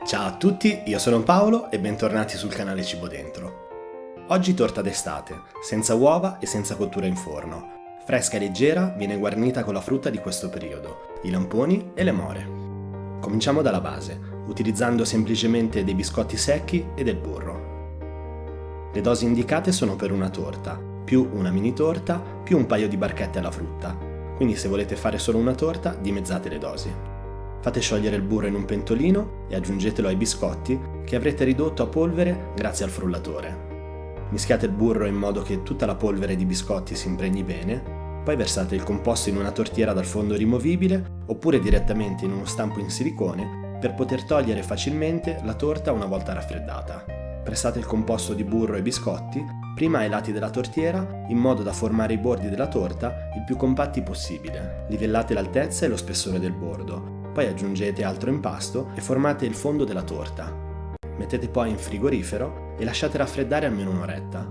Ciao a tutti, io sono Paolo e bentornati sul canale Cibo Dentro. Oggi torta d'estate, senza uova e senza cottura in forno. Fresca e leggera, viene guarnita con la frutta di questo periodo, i lamponi e le more. Cominciamo dalla base, utilizzando semplicemente dei biscotti secchi e del burro. Le dosi indicate sono per una torta, più una mini torta, più un paio di barchette alla frutta. Quindi se volete fare solo una torta, dimezzate le dosi. Fate sciogliere il burro in un pentolino e aggiungetelo ai biscotti che avrete ridotto a polvere grazie al frullatore. Mischiate il burro in modo che tutta la polvere di biscotti si impregni bene, poi versate il composto in una tortiera dal fondo rimovibile oppure direttamente in uno stampo in silicone per poter togliere facilmente la torta una volta raffreddata. Pressate il composto di burro e biscotti prima ai lati della tortiera in modo da formare i bordi della torta il più compatti possibile. Livellate l'altezza e lo spessore del bordo. Poi aggiungete altro impasto e formate il fondo della torta. Mettete poi in frigorifero e lasciate raffreddare almeno un'oretta.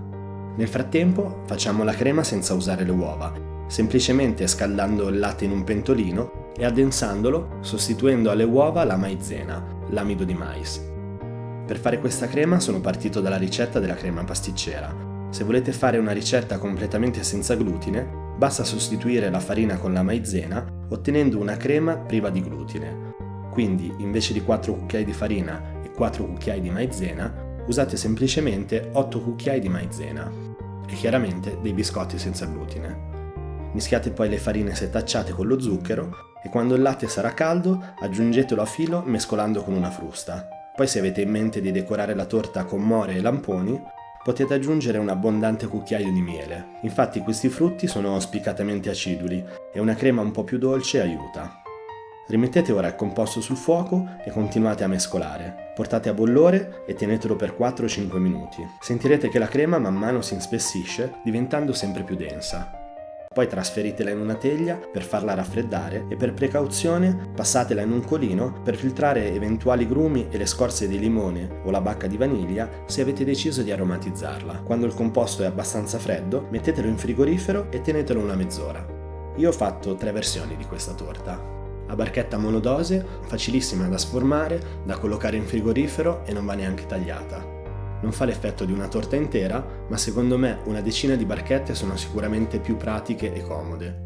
Nel frattempo facciamo la crema senza usare le uova, semplicemente scaldando il latte in un pentolino e addensandolo sostituendo alle uova la maizena, l'amido di mais. Per fare questa crema sono partito dalla ricetta della crema pasticcera. Se volete fare una ricetta completamente senza glutine, basta sostituire la farina con la maizena ottenendo una crema priva di glutine. Quindi invece di 4 cucchiai di farina e 4 cucchiai di maizena, usate semplicemente 8 cucchiai di maizena e chiaramente dei biscotti senza glutine. Mischiate poi le farine setacciate con lo zucchero e quando il latte sarà caldo aggiungetelo a filo mescolando con una frusta. Poi se avete in mente di decorare la torta con more e lamponi, potete aggiungere un abbondante cucchiaio di miele. Infatti questi frutti sono spiccatamente aciduli e una crema un po' più dolce aiuta. Rimettete ora il composto sul fuoco e continuate a mescolare. Portate a bollore e tenetelo per 4-5 minuti. Sentirete che la crema man mano si inspessisce, diventando sempre più densa. Poi trasferitela in una teglia per farla raffreddare e per precauzione passatela in un colino per filtrare eventuali grumi e le scorze di limone o la bacca di vaniglia se avete deciso di aromatizzarla. Quando il composto è abbastanza freddo, mettetelo in frigorifero e tenetelo una mezz'ora. Io ho fatto 3 versioni di questa torta. A barchetta monodose, facilissima da sformare, da collocare in frigorifero e non va neanche tagliata. Non fa l'effetto di una torta intera, ma secondo me una decina di barchette sono sicuramente più pratiche e comode.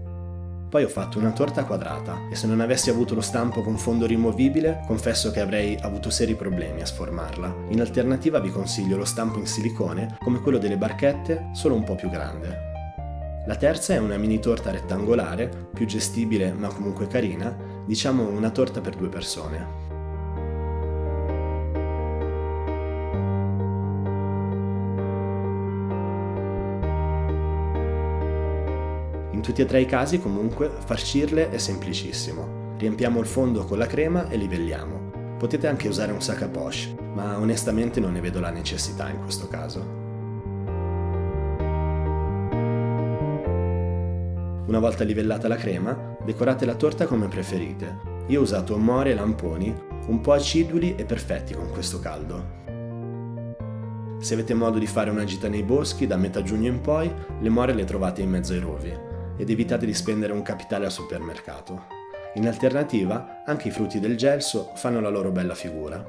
Poi ho fatto una torta quadrata e se non avessi avuto lo stampo con fondo rimovibile, confesso che avrei avuto seri problemi a sformarla. In alternativa vi consiglio lo stampo in silicone, come quello delle barchette, solo un po' più grande. La terza è una mini torta rettangolare, più gestibile ma comunque carina, diciamo una torta per 2 persone. In tutti e 3 i casi comunque farcirle è semplicissimo. Riempiamo il fondo con la crema e livelliamo. Potete anche usare un sac à poche, ma onestamente non ne vedo la necessità in questo caso. Una volta livellata la crema, decorate la torta come preferite. Io ho usato more e lamponi, un po' aciduli e perfetti con questo caldo. Se avete modo di fare una gita nei boschi, da metà giugno in poi, le more le trovate in mezzo ai rovi. Ed evitate di spendere un capitale al supermercato. In alternativa, anche i frutti del gelso fanno la loro bella figura.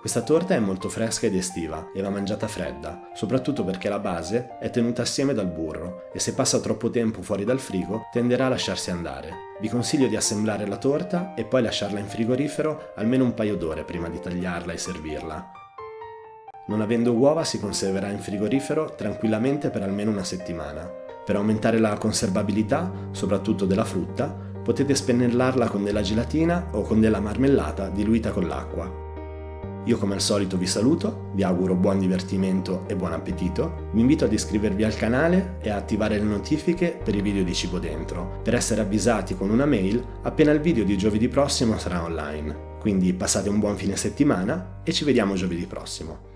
Questa torta è molto fresca ed estiva e va mangiata fredda, soprattutto perché la base è tenuta assieme dal burro e se passa troppo tempo fuori dal frigo tenderà a lasciarsi andare. Vi consiglio di assemblare la torta e poi lasciarla in frigorifero almeno un paio d'ore prima di tagliarla e servirla. Non avendo uova si conserverà in frigorifero tranquillamente per almeno una settimana. Per aumentare la conservabilità, soprattutto della frutta, potete spennellarla con della gelatina o con della marmellata diluita con l'acqua. Io come al solito vi saluto, vi auguro buon divertimento e buon appetito, vi invito ad iscrivervi al canale e a attivare le notifiche per i video di Cibo Dentro, per essere avvisati con una mail appena il video di giovedì prossimo sarà online. Quindi passate un buon fine settimana e ci vediamo giovedì prossimo.